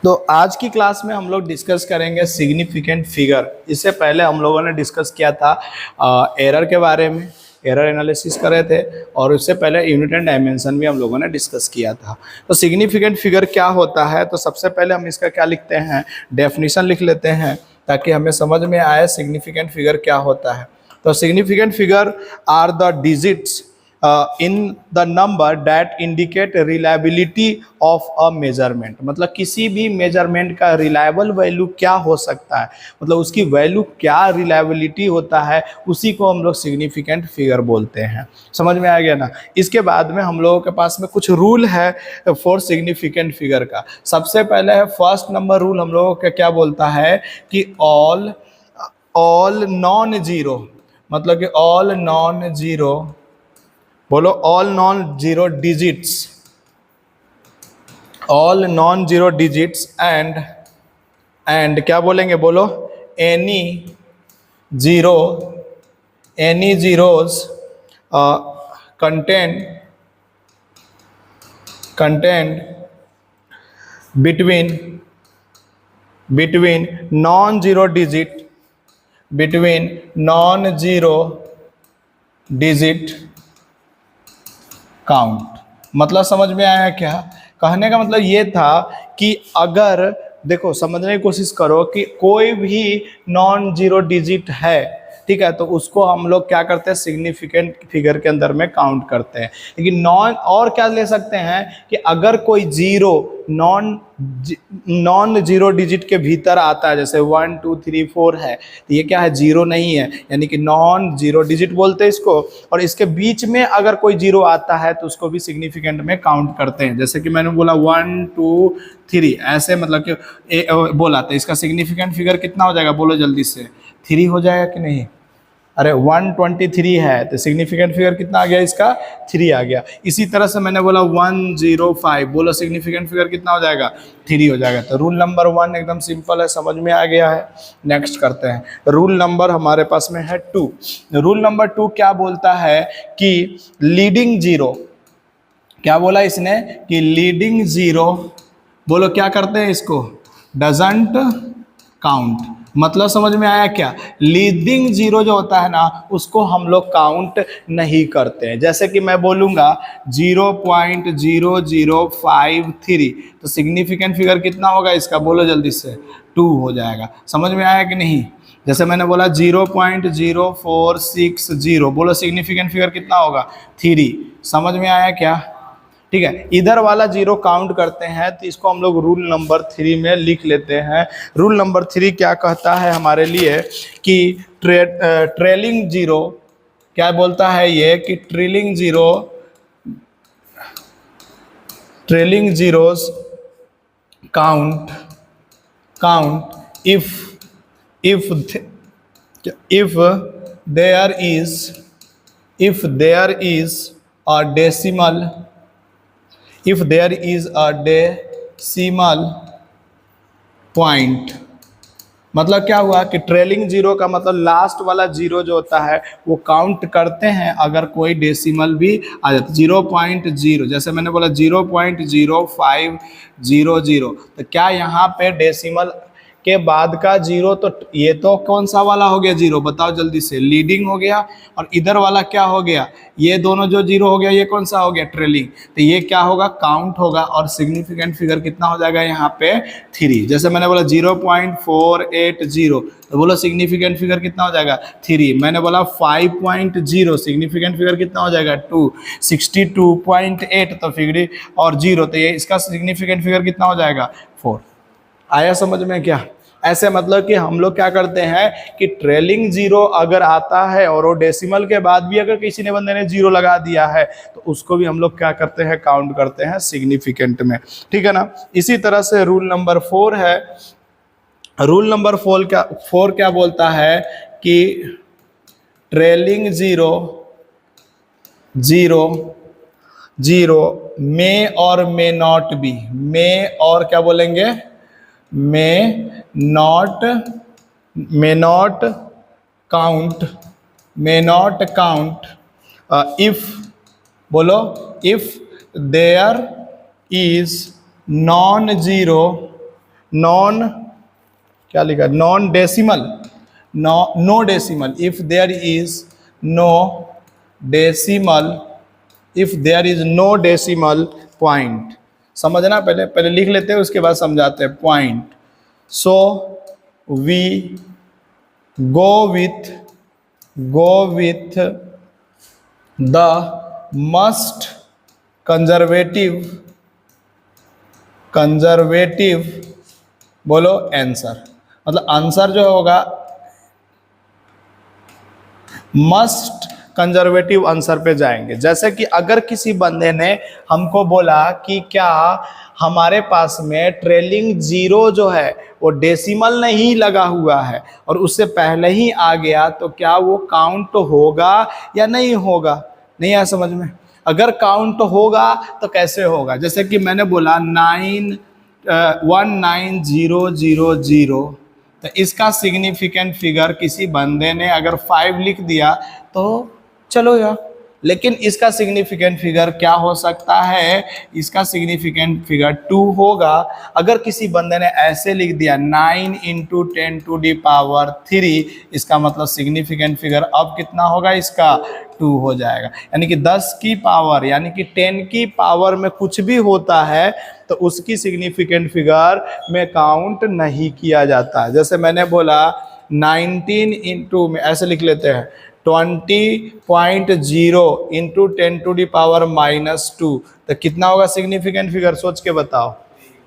तो आज की क्लास में हम लोग डिस्कस करेंगे सिग्निफिकेंट फिगर। इससे पहले हम लोगों ने डिस्कस किया था एरर के बारे में, एरर एनालिसिस कर रहे थे, और उससे पहले यूनिट एंड डायमेंशन भी हम लोगों ने डिस्कस किया था। तो सिग्निफिकेंट फिगर क्या होता है, तो सबसे पहले हम इसका क्या लिखते हैं, डेफिनेशन लिख लेते हैं ताकि हमें समझ में आए सिग्निफिकेंट फिगर क्या होता है। तो significant figure are the digits in the number that indicate reliability of a measurement. मतलब किसी भी मेजरमेंट का रिलायबल वैल्यू क्या हो सकता है, मतलब उसकी वैल्यू क्या रिलायबिलिटी होता है, उसी को हम लोग सिग्निफिकेंट फिगर बोलते हैं। समझ में आ गया ना। इसके बाद में हम लोगों के पास में कुछ रूल है फॉर सिग्निफिकेंट फिगर का। सबसे पहले है फर्स्ट नंबर रूल, हम लोगों का क्या बोलता है कि ऑल नॉन जीरो, मतलब कि ऑल नॉन जीरो, बोलो all non zero digits, all non zero digits and क्या बोलेंगे, बोलो any zero, any zeros content between non-zero digit count. मतलब समझ में आया क्या? कहने का मतलब ये था कि अगर देखो, समझने की कोशिश करो कि कोई भी नॉन जीरो डिजिट है, ठीक है, तो उसको हम लोग क्या करते हैं, सिग्निफिकेंट फिगर के अंदर में काउंट करते हैं। लेकिन नॉन और क्या ले सकते हैं कि अगर कोई जीरो नॉन जीरो डिजिट के भीतर आता है, जैसे 1 2 3 4 है, तो ये क्या है, जीरो नहीं है, यानी कि नॉन जीरो डिजिट बोलते हैं इसको। और इसके बीच में अगर कोई जीरो आता है तो उसको भी सिग्निफिकेंट में काउंट करते हैं। जैसे कि मैंने बोला 1 2 3 ऐसे, मतलब कि बोला, तो इसका सिग्निफिकेंट फिगर कितना हो जाएगा, बोलो जल्दी से, 3 हो जाएगा कि नहीं? अरे 123 है तो सिग्निफिकेंट फिगर कितना आ गया इसका, 3 आ गया। इसी तरह से मैंने बोला 105, बोलो सिग्निफिकेंट फिगर कितना हो जाएगा, 3 हो जाएगा। तो रूल नंबर 1 एकदम सिंपल है, समझ में आ गया है। नेक्स्ट करते हैं, रूल नंबर हमारे पास में है 2। रूल नंबर 2 क्या बोलता है कि लीडिंग जीरो, क्या बोला इसने कि लीडिंग जीरो, बोलो क्या करते हैं इसको, डजंट काउंट। मतलब समझ में आया क्या? लीडिंग जीरो जो होता है ना, उसको हम लोग काउंट नहीं करते हैं। जैसे कि मैं बोलूँगा 0.0053, तो सिग्निफिकेंट फिगर कितना होगा इसका, बोलो जल्दी से, 2 हो जाएगा। समझ में आया कि नहीं? जैसे मैंने बोला 0.0460, बोलो सिग्निफिकेंट फिगर कितना होगा, 3। समझ में आया क्या? ठीक है, इधर वाला जीरो काउंट करते हैं, तो इसको हम लोग रूल नंबर 3 में लिख लेते हैं। रूल नंबर 3 क्या कहता है हमारे लिए कि ट्रेलिंग जीरो, क्या बोलता है ये कि trailing zeros count if there is a decimal, if there is a decimal point। मतलब क्या हुआ कि ट्रेलिंग जीरो का मतलब लास्ट वाला जीरो जो होता है वो काउंट करते हैं अगर कोई डेसिमल भी आ जाता है। 0.0, जैसे मैंने बोला 0.0500, तो क्या यहाँ पे डेसिमल के बाद का जीरो, तो ये तो कौन सा वाला हो गया जीरो, बताओ जल्दी से, लीडिंग हो गया। और इधर वाला क्या हो गया, ये दोनों जो जीरो हो गया, ये कौन सा हो गया, ट्रेलिंग। तो ये क्या होगा, काउंट होगा, और सिग्निफिकेंट फिगर कितना हो जाएगा यहाँ पे, 3। जैसे मैंने बोला 0.480, तो बोलो सिग्निफिकेंट फिगर कितना हो जाएगा, 3। मैंने बोला 5.0, सिग्निफिकेंट फिगर कितना हो जाएगा, 2। 62.8 तो फिगर और 0, तो ये इसका सिग्निफिकेंट फिगर कितना हो जाएगा, 4। आया समझ में क्या? ऐसे मतलब कि हम लोग क्या करते हैं कि ट्रेलिंग जीरो अगर आता है और वो डेसिमल के बाद भी अगर किसी ने बंदे ने जीरो लगा दिया है, तो उसको भी हम लोग क्या करते हैं, काउंट करते हैं सिग्निफिकेंट में। ठीक है ना। इसी तरह से रूल नंबर 4 है। रूल नंबर 4 क्या बोलता है कि ट्रेलिंग जीरो मे और मे नॉट बी, मे और क्या बोलेंगे, may not count if, बोलो, if there is non-zero non, क्या लिखा, non decimal, no decimal, if there is no decimal, if there is no decimal point. समझना, पहले पहले लिख लेते हैं उसके बाद समझाते हैं point. So we go with the most conservative बोलो आंसर, मतलब आंसर जो होगा मस्ट कंजर्वेटिव आंसर पे जाएंगे। जैसे कि अगर किसी बंदे ने हमको बोला कि क्या हमारे पास में ट्रेलिंग जीरो जो है वो डेसिमल नहीं लगा हुआ है और उससे पहले ही आ गया, तो क्या वो काउंट होगा या नहीं होगा? नहीं आया समझ में? अगर काउंट होगा तो कैसे होगा? जैसे कि मैंने बोला 19000, तो इसका सिग्निफिकेंट फिगर किसी बंदे ने अगर 5 लिख दिया तो चलो यार, लेकिन इसका सिग्निफिकेंट फिगर क्या हो सकता है? इसका सिग्निफिकेंट फिगर 2 होगा। अगर किसी बंदे ने ऐसे लिख दिया 9 × 10⁻3, इसका मतलब सिग्निफिकेंट फिगर अब कितना होगा? इसका 2 हो जाएगा। यानी कि 10 की पावर, यानी कि 10 की पावर में कुछ भी होता है तो उसकी सिग्निफिकेंट फिगर में काउंट नहीं किया जाता। जैसे मैंने बोला 19 इंटू में ऐसे लिख लेते हैं 20.0 इंटू 10⁻⁻2, तो कितना होगा सिग्निफिकेंट फिगर? सोच के बताओ।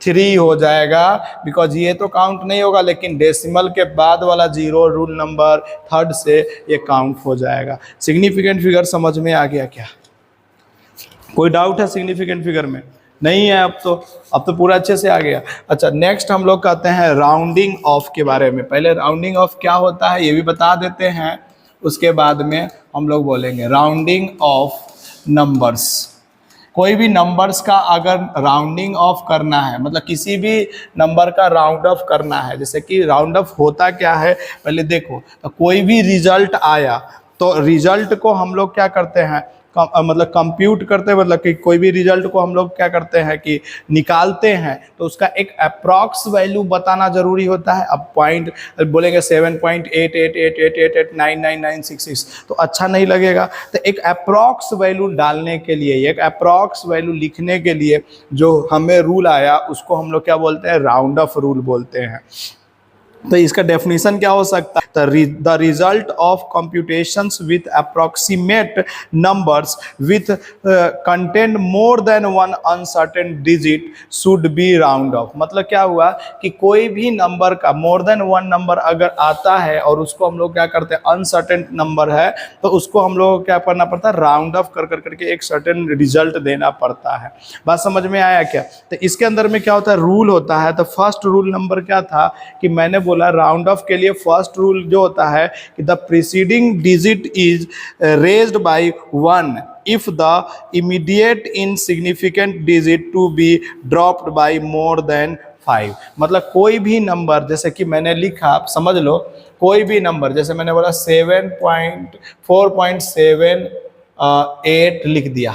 3 हो जाएगा, बिकॉज ये तो काउंट नहीं होगा, लेकिन डेसिमल के बाद वाला जीरो रूल नंबर 3 से ये काउंट हो जाएगा। सिग्निफिकेंट फिगर समझ में आ गया क्या? कोई डाउट है सिग्निफिकेंट फिगर में? नहीं है? अब तो पूरा अच्छे से आ गया। अच्छा, नेक्स्ट हम लोग कहते हैं राउंडिंग ऑफ के बारे में। पहले राउंडिंग ऑफ क्या होता है ये भी बता देते हैं, उसके बाद में हम लोग बोलेंगे राउंडिंग ऑफ नंबर्स। कोई भी नंबर्स का अगर राउंडिंग ऑफ करना है, मतलब किसी भी नंबर का राउंड ऑफ करना है, जैसे कि राउंड ऑफ होता क्या है पहले देखो, तो कोई भी रिजल्ट आया तो रिजल्ट को हम लोग क्या करते हैं, मतलब कंप्यूट करते हैं, मतलब कि कोई भी रिजल्ट को हम लोग क्या करते हैं कि निकालते हैं, तो उसका एक अप्रॉक्स वैल्यू बताना जरूरी होता है। अब पॉइंट बोलेंगे 7.8888899966 तो अच्छा नहीं लगेगा, तो एक अप्रॉक्स वैल्यू डालने के लिए, एक अप्रॉक्स वैल्यू लिखने के लिए जो हमें रूल आया उसको हम लोग क्या बोलते हैं? राउंड ऑफ रूल बोलते हैं। तो इसका डेफिनेशन क्या हो सकता है? The result of computations with approximate numbers with content more than one uncertain digit should be round of. मतलब क्या हुआ कि कोई भी नंबर का मोर देन वन नंबर अगर आता है और उसको हम लोग क्या करते हैं, अनसर्टेन नंबर है, तो उसको हम लोग क्या करना पड़ता है? राउंड ऑफ कर करके एक सर्टेन रिजल्ट देना पड़ता है। बात समझ में आया क्या? तो इसके अंदर में क्या होता है? रूल होता है। तो फर्स्ट रूल नंबर क्या था कि मैंने बोला राउंड ऑफ के लिए फर्स्ट रूल जो होता है कि the preceding digit is raised bye 1 if the immediate insignificant digit to be dropped by more than 5। मतलब कोई भी नंबर, जैसे कि मैंने लिखा, आप समझ लो, कोई भी नंबर, जैसे मैंने बोला 4.78 लिख दिया,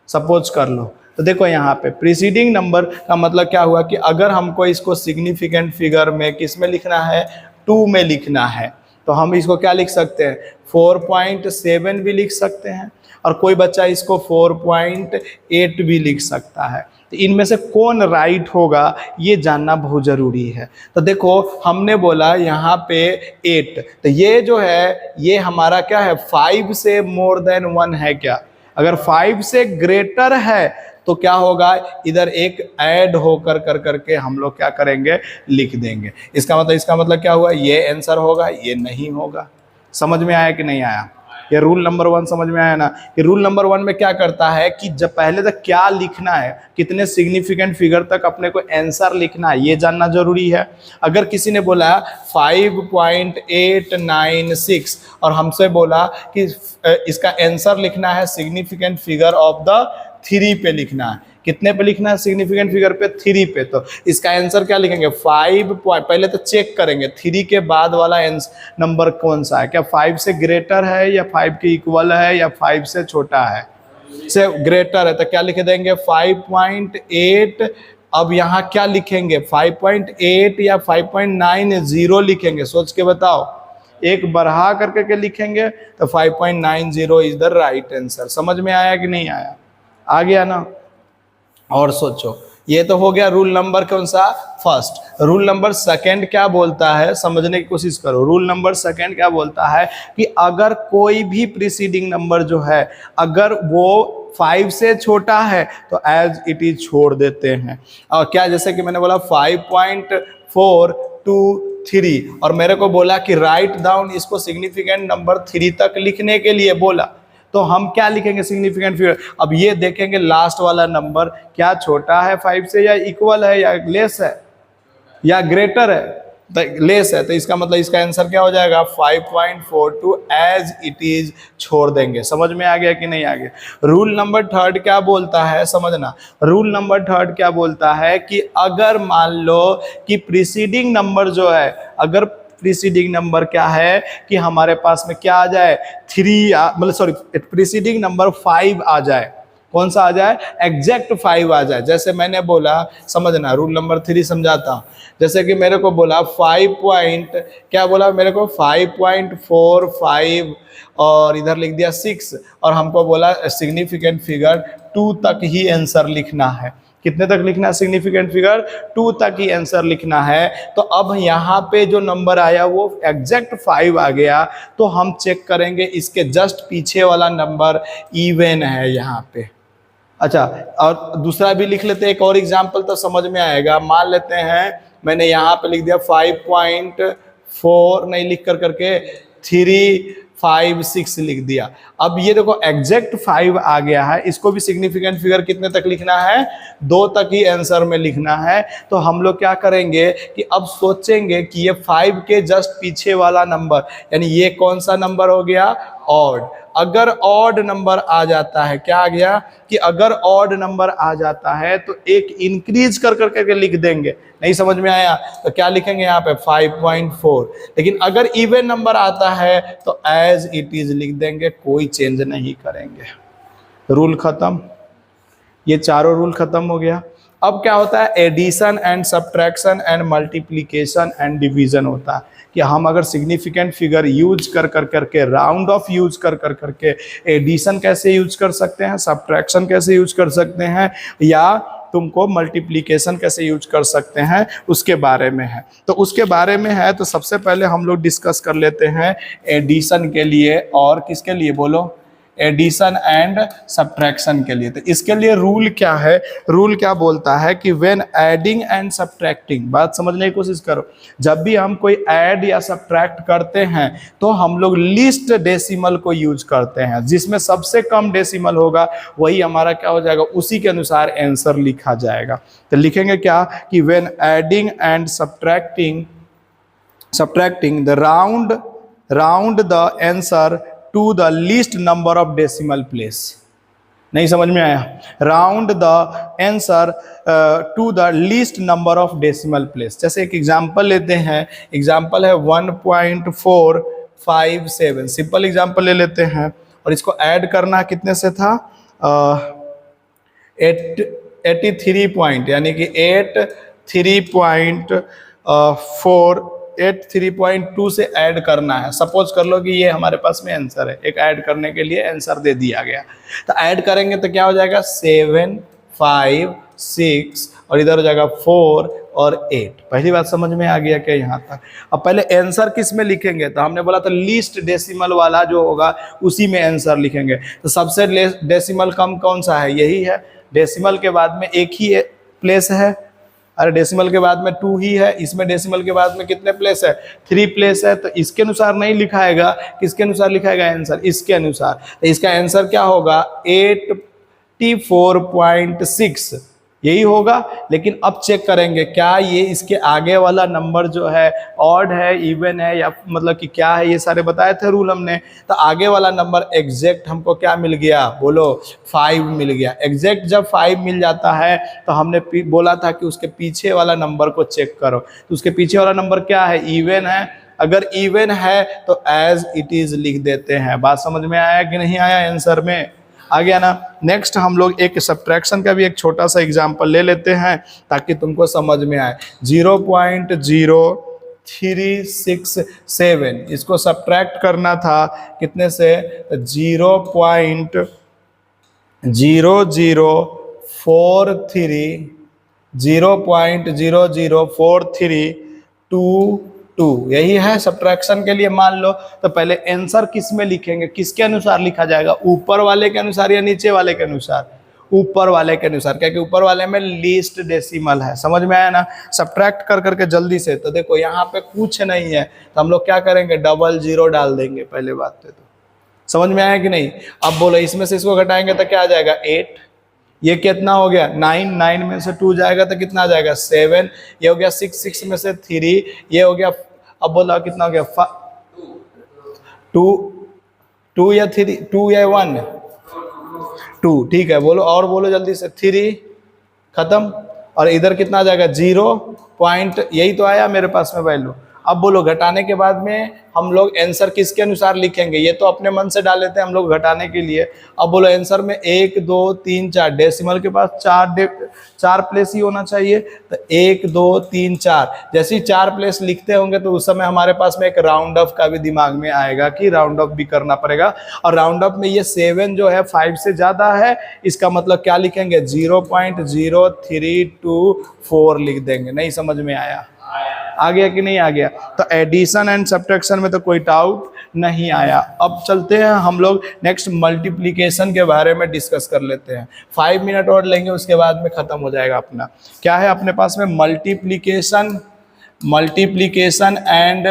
सपोज कर लो। तो देखो यहाँ पे प्रीसीडिंग नंबर का मतलब क्या हुआ कि अगर हमको इसको सिग्निफिकेंट फिगर में किस में लिखना है? 2 में लिखना है, तो हम इसको क्या लिख सकते हैं? 4.7 भी लिख सकते हैं, और कोई बच्चा इसको 4.8 भी लिख सकता है। तो इनमें से कौन राइट होगा ये जानना बहुत ज़रूरी है। तो देखो हमने बोला यहाँ पे 8, तो ये जो है ये हमारा क्या है? 5 से मोर देन 1 है क्या? अगर 5 से ग्रेटर है तो क्या होगा? इधर एक ऐड होकर करके हम लोग क्या करेंगे? लिख देंगे। इसका मतलब क्या हुआ? ये आंसर होगा, ये नहीं होगा। समझ में आया कि नहीं आया? ये रूल नंबर 1 समझ में आया ना? कि रूल नंबर 1 में क्या करता है कि जब पहले तक क्या लिखना है, कितने सिग्निफिकेंट फिगर तक अपने को आंसर लिखना है, ये जानना जरूरी है। अगर किसी ने बोला 5.896 और हमसे बोला कि इसका आंसर लिखना है सिग्निफिकेंट फिगर ऑफ द 3 पे लिखना है, कितने पे लिखना है? सिग्निफिकेंट फिगर पे 3 पे। तो इसका आंसर क्या लिखेंगे? 5 पहले तो चेक करेंगे 3 के बाद वाला नंबर कौन सा है, क्या 5 से ग्रेटर है या 5 के इक्वल है या 5 से छोटा है? से ग्रेटर है तो क्या लिख देंगे? अब यहाँ क्या लिखेंगे, 5.8 या 5.90 लिखेंगे, सोच के बताओ। एक बढ़ा करके के लिखेंगे तो 5.90 इज द राइट आंसर। समझ में आया कि नहीं आया? आ गया ना? और सोचो, ये तो हो गया रूल नंबर कौन सा, फर्स्ट। रूल नंबर सेकंड क्या बोलता है, समझने की कोशिश करो। रूल नंबर सेकंड क्या बोलता है कि अगर कोई भी प्रीसीडिंग नंबर जो है अगर वो 5 से छोटा है तो एज इट इज छोड़ देते हैं। और क्या, जैसे कि मैंने बोला 5.423 और मेरे को बोला कि राइट डाउन इसको सिग्निफिकेंट नंबर 3 तक लिखने के लिए बोला, तो हम क्या लिखेंगे सिग्निफिकेंट फिगर। अब ये देखेंगे लास्ट वाला नंबर क्या छोटा है 5 से, या इक्वल है, या लेस है, या ग्रेटर है। तो लेस है तो इसका मतलब इसका आंसर क्या हो जाएगा, 5.42 एज इट इज छोड़ देंगे। समझ में आ गया कि नहीं आ गया? रूल नंबर थर्ड क्या बोलता है, समझना। रूल नंबर थर्ड क्या बोलता है कि अगर मान लो कि प्रीसीडिंग नंबर जो है, अगर प्रीसीडिंग नंबर क्या है कि हमारे पास में क्या आ जाए, 3 मतलब सॉरी प्रीसीडिंग नंबर 5 आ जाए। कौन सा आ जाए, एग्जैक्ट 5 आ जाए। जैसे मैंने बोला, समझना, रूल नंबर 3 समझाता हूँ। जैसे कि मेरे को बोला 5 पॉइंट, क्या बोला मेरे को 5.45 और इधर लिख दिया 6, और हमको बोला सिग्निफिकेंट फिगर 2 तक ही आंसर लिखना है। कितने तक लिखना है सिग्निफिकेंट फिगर, 2 तक ही आंसर लिखना है। तो अब यहाँ पे जो नंबर आया वो एग्जैक्ट 5 आ गया, तो हम चेक करेंगे इसके जस्ट पीछे वाला नंबर इवन है यहाँ पे। अच्छा, और दूसरा भी लिख लेते हैं, एक और एग्जाम्पल तो समझ में आएगा। मान लेते हैं मैंने यहाँ पे लिख दिया 5.4 नहीं लिख करके 356 लिख दिया। अब ये देखो एग्जैक्ट 5 आ गया है, इसको भी सिग्निफिकेंट फिगर कितने तक लिखना है, 2 तक ही आंसर में लिखना है। तो हम लोग क्या करेंगे कि अब सोचेंगे कि ये 5 के जस्ट पीछे वाला नंबर, यानी ये कौन सा नंबर हो गया, ऑड। अगर ऑड नंबर आ जाता है, क्या आ गया कि अगर ऑड नंबर आ जाता है तो एक इंक्रीज कर करके लिख देंगे। नहीं समझ में आया तो क्या लिखेंगे यहाँ पे 5.4। लेकिन अगर इवन नंबर आता है तो एज इट इज लिख देंगे, कोई चेंज नहीं करेंगे। रूल खत्म, ये चारों रूल खत्म हो गया। अब क्या होता है, addition and subtraction and multiplication and division होता है कि हम अगर सिग्निफिकेंट फिगर यूज कर करके, राउंड ऑफ यूज कर करके एडिशन कैसे यूज कर सकते हैं, सब्ट्रैक्शन कैसे यूज कर सकते हैं, या तुमको मल्टीप्लिकेशन कैसे यूज कर सकते हैं, उसके बारे में है। तो उसके बारे में है तो सबसे पहले हम लोग डिस्कस कर लेते हैं एडिशन के लिए और किसके लिए, बोलो, एडिशन एंड सब्ट्रैक्शन के लिए। तो इसके लिए रूल क्या है, रूल क्या बोलता है कि व्हेन एडिंग एंड सब्ट्रैक्टिंग, बात समझने की कोशिश करो, जब भी हम कोई ऐड या सब्ट्रैक्ट करते हैं तो हम लोग लिस्ट डेसिमल को यूज करते हैं, जिसमें सबसे कम डेसिमल होगा वही हमारा क्या हो जाएगा, उसी के अनुसार आंसर लिखा जाएगा। तो लिखेंगे क्या कि when adding and subtracting the round the answer to the least number of decimal place। नहीं समझ में आया, round the answer to the least number of decimal place. जैसे एक एग्जांपल लेते हैं, एग्जांपल है 1.457, सिंपल एग्जांपल ले लेते हैं, और इसको ऐड करना कितने से था, 83 पॉइंट, यानी कि 83.2 से ऐड करना है। सपोज कर लो कि ये हमारे पास में आंसर है, एक ऐड करने के लिए आंसर दे दिया गया, तो ऐड करेंगे तो क्या हो जाएगा 7, 5, 6 और इधर हो जाएगा 4 और 8। पहली बात समझ में आ गया क्या यहाँ तक? अब पहले आंसर किस में लिखेंगे, तो हमने बोला था लीस्ट डेसिमल वाला जो होगा उसी में आंसर लिखेंगे। तो सबसे डेसिमल कम कौन सा है, यही है। डेसिमल के बाद में एक ही प्लेस है, अरे डेसिमल के बाद में 2 ही है, इसमें डेसिमल के बाद में कितने प्लेस है, 3 प्लेस है। तो इसके अनुसार नहीं लिखाएगा, किसके अनुसार लिखाएगा आंसर, इसके अनुसार। तो इसका आंसर क्या होगा 84.6, यही होगा। लेकिन अब चेक करेंगे क्या ये इसके आगे वाला नंबर जो है ऑड है, इवन है, या मतलब कि क्या है, ये सारे बताए थे रूल हमने। तो आगे वाला नंबर एग्जैक्ट हमको क्या मिल गया, बोलो 5 मिल गया। एग्जैक्ट जब 5 मिल जाता है तो हमने बोला था कि उसके पीछे वाला नंबर को चेक करो, तो उसके पीछे वाला नंबर क्या है, इवन है। अगर इवन है तो एज इट इज लिख देते हैं। बात समझ में आया कि नहीं आया आंसर में? आ गया ना। नेक्स्ट हम लोग एक सब्ट्रैक्शन का भी एक छोटा सा एग्जांपल ले लेते हैं ताकि तुमको समझ में आए। 0.0367 इसको सब्ट्रैक्ट करना था कितने से? 0.0043 यही है सब्ट्रैक्शन के लिए। मान लो तो पहले आंसर किस में लिखेंगे, किसके अनुसार लिखा जाएगा? ऊपर वाले के अनुसार या नीचे वाले के अनुसार? ऊपर वाले के अनुसार, क्योंकि ऊपर वाले में लीस्ट डेसिमल है। समझ में आया ना? सब्ट्रैक्ट कर करके जल्दी से। तो देखो यहाँ पे कुछ नहीं है तो हम लोग क्या करेंगे? 00 डाल देंगे। पहले बात तो समझ में आया कि नहीं? अब बोलो इसमें से इसको घटाएंगे तो क्या आ जाएगा? 8। ये कितना हो गया? 9। 9 में से 2 जाएगा तो कितना आ जाएगा? 7। ये हो गया 6। 6 में से 3 ये हो गया। अब बोलो कितना हो गया? 2 या 3? 2 या 1? 2। ठीक है, बोलो और बोलो जल्दी से। 3 खत्म। और इधर कितना आ जाएगा? 0 पॉइंट, यही तो आया मेरे पास में वैल्यू। अब बोलो घटाने के बाद में हम लोग आंसर किसके अनुसार लिखेंगे? ये तो अपने मन से डाल लेते हैं हम लोग घटाने के लिए। अब बोलो आंसर में 1 2 3 4 डेसिमल के पास 4 प्लेस ही होना चाहिए। तो 1 2 3 4 जैसे ही 4 प्लेस लिखते होंगे तो उस समय हमारे पास में एक राउंड ऑफ का भी दिमाग में आएगा कि राउंड ऑफ भी करना पड़ेगा। और राउंड ऑफ में ये 7 जो है 5 से ज्यादा है, इसका मतलब क्या लिखेंगे? 0.0324 लिख देंगे। नहीं समझ में आया? आ गया कि नहीं आ गया? तो एडिशन एंड सब्ट्रैक्शन में तो कोई डाउट नहीं आया। अब चलते हैं हम लोग नेक्स्ट मल्टीप्लिकेशन के बारे में डिस्कस कर लेते हैं। 5 मिनट और लेंगे, उसके बाद में खत्म हो जाएगा अपना। क्या है अपने पास में? मल्टीप्लिकेशन एंड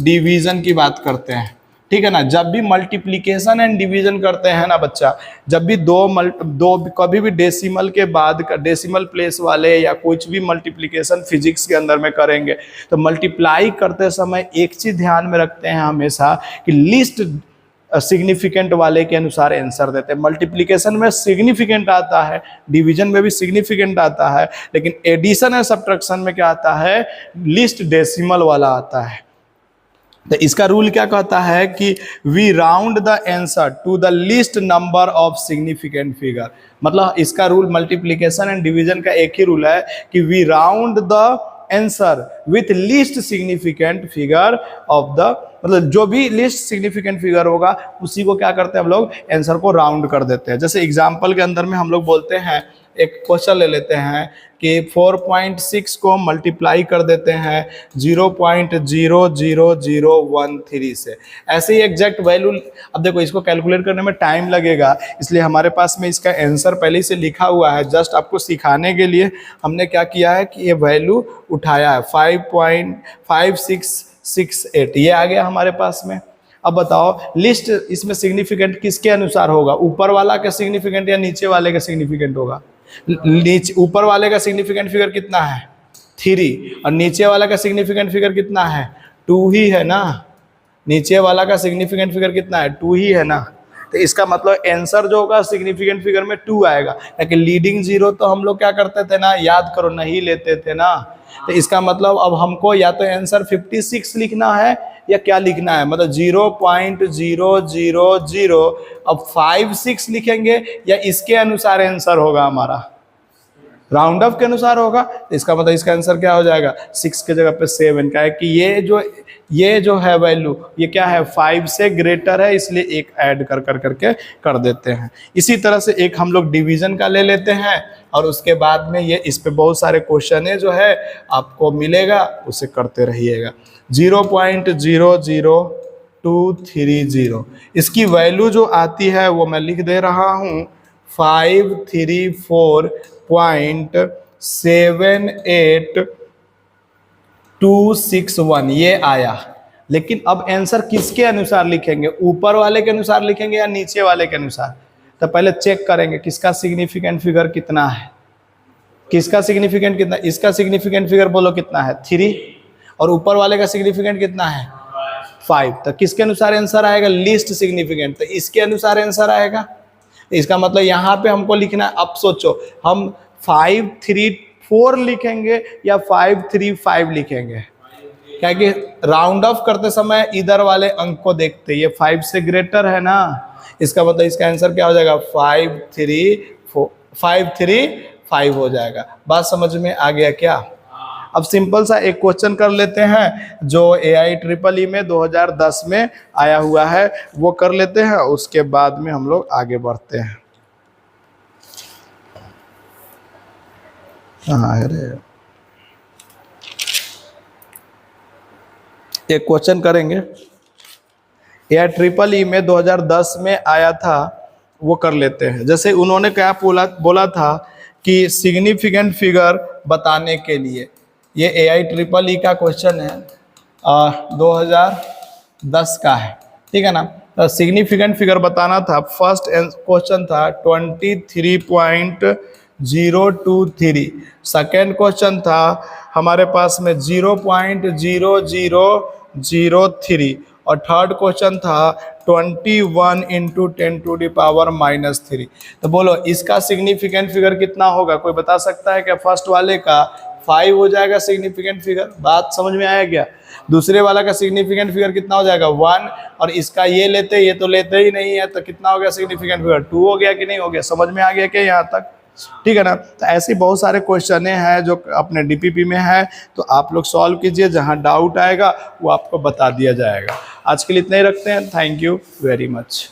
डिवीजन की बात करते हैं। ठीक है ना? जब भी मल्टीप्लिकेशन एंड डिवीजन करते हैं ना बच्चा, जब भी दो कभी भी डेसिमल के बाद का डेसिमल प्लेस वाले या कुछ भी मल्टीप्लिकेशन फिजिक्स के अंदर में करेंगे तो मल्टीप्लाई करते समय एक चीज ध्यान में रखते हैं हमेशा कि लिस्ट सिग्निफिकेंट वाले के अनुसार आंसर देते हैं। मल्टीप्लिकेशन में सिग्निफिकेंट आता है, डिवीजन में भी सिग्निफिकेंट आता है, लेकिन एडिशन एंड सब्ट्रैक्शन में क्या आता है? लिस्ट डेसिमल वाला आता है। तो इसका रूल क्या कहता है कि we round the answer to the least number of significant figure. मतलब इसका रूल मल्टीप्लिकेशन एंड डिवीजन का एक ही रूल है कि we round the answer with least significant figure of the, मतलब जो भी लिस्ट सिग्निफिकेंट फिगर होगा उसी को क्या करते हैं हम लोग? आंसर को राउंड कर देते हैं। जैसे एग्जांपल के अंदर में हम लोग बोलते हैं, एक क्वेश्चन ले लेते हैं कि 4.6 को मल्टीप्लाई कर देते हैं 0.00013 से। ऐसे ही एग्जैक्ट वैल्यू, अब देखो इसको कैलकुलेट करने में टाइम लगेगा, इसलिए हमारे पास में इसका आंसर पहले ही से लिखा हुआ है। जस्ट आपको सिखाने के लिए हमने क्या किया है कि ये वैल्यू उठाया है 5.5668, ये आ गया हमारे पास में। अब बताओ लिस्ट इसमें सिग्निफिकेंट किसके अनुसार होगा? ऊपर वाला का सिग्निफिकेंट या नीचे वाले का सिग्निफिकेंट होगा? नीचे ऊपर वाले का सिग्निफिकेंट फिगर कितना है? 3। और नीचे वाला का सिग्निफिकेंट फिगर कितना है? 2 ही है ना। नीचे वाला का सिग्निफिकेंट फिगर कितना है? 2 ही है ना। तो इसका मतलब आंसर जो होगा सिग्निफिकेंट फिगर में 2 आएगा। लेकिन लीडिंग जीरो तो हम लोग क्या करते थे ना, याद करो, नहीं लेते थे ना। तो इसका मतलब अब हमको या तो आंसर 56 लिखना है या क्या लिखना है, मतलब 0.000। अब 56 लिखेंगे या इसके अनुसार आंसर होगा हमारा? राउंड ऑफ के अनुसार होगा। तो इसका मतलब इसका आंसर क्या हो जाएगा? 6 के जगह पे 7 का है कि ये जो है वैल्यू ये क्या है? 5 से ग्रेटर है, इसलिए एक ऐड करके कर देते हैं। इसी तरह से एक हम लोग डिवीजन का ले लेते हैं और उसके बाद में ये इस पे बहुत सारे क्वेश्चन है जो है आपको मिलेगा, उसे करते रहिएगा। 0.00230 इसकी वैल्यू जो आती है वो मैं लिख दे रहा हूँ 534.78261 ये आया। लेकिन अब आंसर किसके अनुसार लिखेंगे? ऊपर वाले के अनुसार लिखेंगे या नीचे वाले के अनुसार? तो पहले चेक करेंगे किसका सिग्निफिकेंट फिगर कितना है, किसका सिग्निफिकेंट कितना। इसका सिग्निफिकेंट फिगर बोलो कितना है? 3। और ऊपर वाले का सिग्निफिकेंट कितना है? 5। तो किसके अनुसार आंसर आएगा? Least significant. तो इसके अनुसार आंसर आएगा। इसका मतलब यहाँ पे हमको लिखना है, अब सोचो हम 534 लिखेंगे या 535 लिखेंगे? क्योंकि राउंड ऑफ करते समय इधर वाले अंक को देखते, ये 5 से ग्रेटर है ना, इसका मतलब इसका आंसर क्या हो जाएगा 535 हो जाएगा। बात समझ में आ गया क्या? अब सिंपल सा एक क्वेश्चन कर लेते हैं जो AIEEE में 2010 में आया हुआ है, वो कर लेते हैं, उसके बाद में हम लोग आगे बढ़ते हैं। हाँ अरे एक क्वेश्चन करेंगे AIEEE में 2010 में आया था, वो कर लेते हैं। जैसे उन्होंने क्या बोला था कि सिग्निफिकेंट फिगर बताने के लिए, ये AIEEE का क्वेश्चन है 2010 का है, ठीक है ना। तो सिग्निफिकेंट फिगर बताना था, फर्स्ट क्वेश्चन था 23.023, सेकेंड क्वेश्चन था हमारे पास में 0.0003 और थर्ड क्वेश्चन था 21 × 10⁻⁻3। तो बोलो इसका सिग्निफिकेंट फिगर कितना होगा? कोई बता सकता है क्या? फर्स्ट वाले का 5 हो जाएगा सिग्निफिकेंट फिगर, बात समझ में आया क्या? दूसरे वाला का सिग्निफिकेंट फिगर कितना हो जाएगा 1, और इसका ये तो लेते ही नहीं है, तो कितना हो गया सिग्निफिकेंट फिगर 2 हो गया कि नहीं हो गया? समझ में आ गया क्या यहाँ तक? ठीक है ना। तो ऐसी बहुत सारे क्वेश्चन हैं जो अपने DPP में है, तो आप लोग सॉल्व कीजिए, जहां डाउट आएगा वो आपको बता दिया जाएगा। आज के लिए इतना ही रखते हैं। Thank you very much.